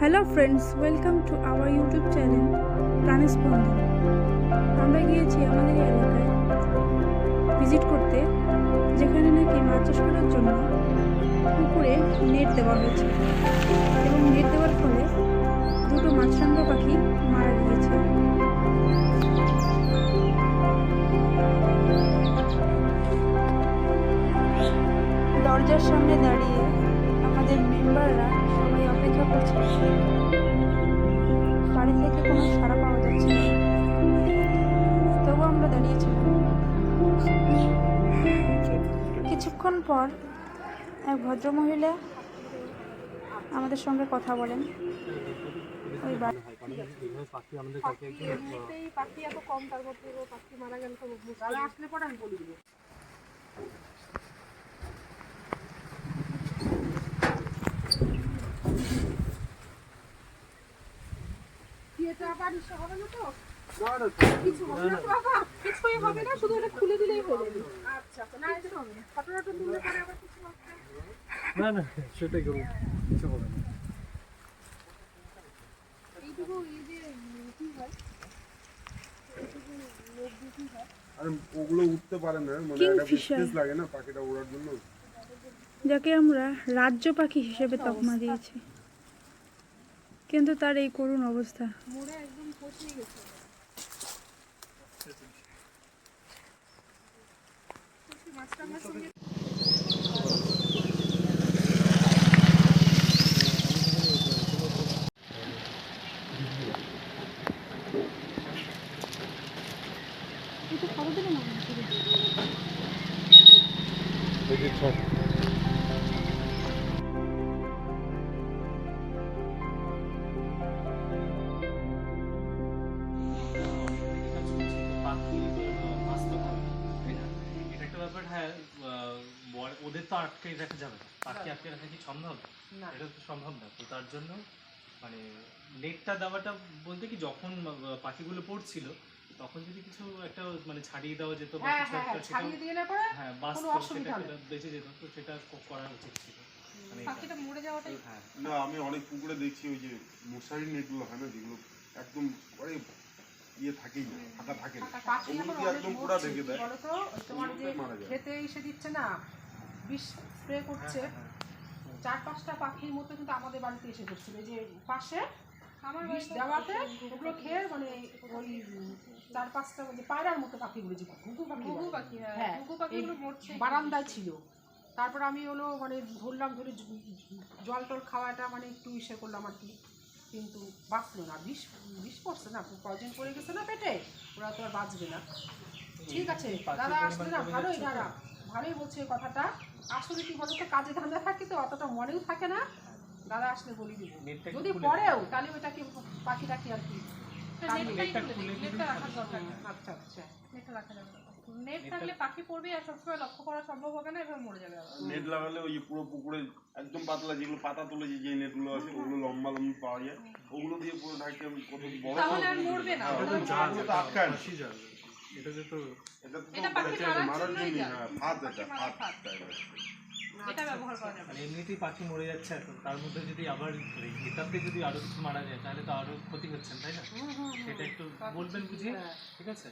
Hello friends, welcome to our YouTube channel Pranspandan. আমরা গিয়েছি আমাদের এই এলাকায় ভিজিট করতে, যেখানে নাকি মাছ চাষ করার জন্য পুকুরে নেট দেওয়া হয়েছে এবং নেট দেওয়ার ফলে দুটো মাছরাঙা পাখি মারা গিয়েছে। দরজার সামনে দাঁড়িয়ে আমাদের মেম্বাররা সবাই অপেক্ষা করছে, বাড়ি থেকে কোনো সাড়া পাওয়া যাচ্ছে না, তবু আমরা দাঁড়িয়েছিলাম। কিছুক্ষণ পর এক ভদ্রমহিলা আমাদের সঙ্গে কথা বলেন। ওই পাখি আমাদের কাছে পাখি এত কম, তার মধ্যে পাখি মারা গেল তো আসলে পরে আমি বলি দেবো। কিছুই হবে না, শুধু এটা খুলে দিলেই হয়ে যাবে। আচ্ছা, না এটা হবে না, ফটোটা তুললে পরে আবার কিছু হবে না। না সেটাই করব, কিছু হবে না। এইটুকু এই যে কি হয়, এইটুকু লোক দিতে হয়। আর ওগুলো উঠতে পারে না, মানে একটা স্পেস লাগে না পাখিটা ওড়ার জন্য, যাকে আমরা রাজ্য পাখি হিসেবে তকমা দিয়েছি, কিন্তু তার এই করুণ অবস্থা। মোড়ে একদম পচিয়ে গেছে। মাছটা আমার সঙ্গে এটা খবর দিলে না ওদের তো আটকে রাখা যাবে না, পাখি আটকে রাখা কি সম্ভব? এটা তো সম্ভব না। তো তার জন্য মানে নেটটা দেওয়াটা বলতে কি, যখন পাখিগুলো পড়ছিল তখন যদি কিছু একটা মানে ছাড়িয়ে দেওয়া যেত বা কিছু একটা, ছাড়িয়ে দিলে পরে হ্যাঁ বাঁচতো, সেটা বেঁচে যেত, তো সেটা করা উচিত ছিল। মানে পাখিটা মরে যাওয়াটাই। হ্যাঁ না আমি অনেক পুকুরে দেখছি ওই যে মশারি নেটগুলো হয় না, যেগুলো একদম পরে ইয়ে থাকেই না, ফাঁকা থাকে না, পাখি ওগুলো এখন দিয়ে অনেক একদম পুরা মরছে। ঢেকে দেয়, বলতো তোমার যে মারা যায়। খেতে এসে দিচ্ছে না, বিষ স্প্রে করছে, 4-5টা পাখির মতো কিন্তু আমাদের বাড়িতে এসে করছিল যে পাশে আমার বিষ দেওয়াতে ওগুলো খেয়ে মানে ওই 4-5টা যে পায়রার মতো পাখিগুলো, যে ঘুঘু পাখি, হ্যাঁ বারান্দায় ছিল। তারপর আমি হলো মানে ধরলাম, ধরে জল টল খাওয়াটা মানে একটু ইসে করলাম আর কি, কিন্তু বাঁচলো না। বিষ পড়ছে না, পয়জন পড়ে গেছে না পেটে, ওরা তো আর বাঁচবে না। ঠিক আছে দাদা আসলে না, ভালোই দাদা ভালোই বলছে কথাটা। আসলে কি বলতো, কাজে ধান্দা থাকি তো অতটা মনেও থাকে না। দাদা আসলে বলি দিব, যদি পড়েও তাহলে ওটাকে পাখিটাকে আর কি আচ্ছা আচ্ছা নেটটা রাখা যাবে না। নেট থাকলে পাখি পড়বে আর সবসময় লক্ষ্য করা সম্ভব হবে না, এভাবে মরে যাবে। নেট লাগালে ওই পুরো পুকুরে একদম পাতলা, যেগুলো পাতা তুলে যে নেটগুলো আছে ওগুলো লম্বা লম্বা পাওয়া যায়, ওগুলো দিয়ে পুরো ঢাকে কত বড়, তাহলে আর মরবে না। আটকায় এটা যেহেতু এটা পাখি মারার জন্য, যায়। হ্যাঁ ফাঁদ, ফাঁদ এটা ব্যবহার করা যাবে। মানে এমনিতেই পাখি মরে যাচ্ছে এখন, তার মধ্যে যদি আবার এটাতে যদি আরো কিছু মারা যায় তাহলে তো আরো ক্ষতি হচ্ছে, তাই না? সেটা একটু বলবেন বুঝিয়ে, ঠিক আছে?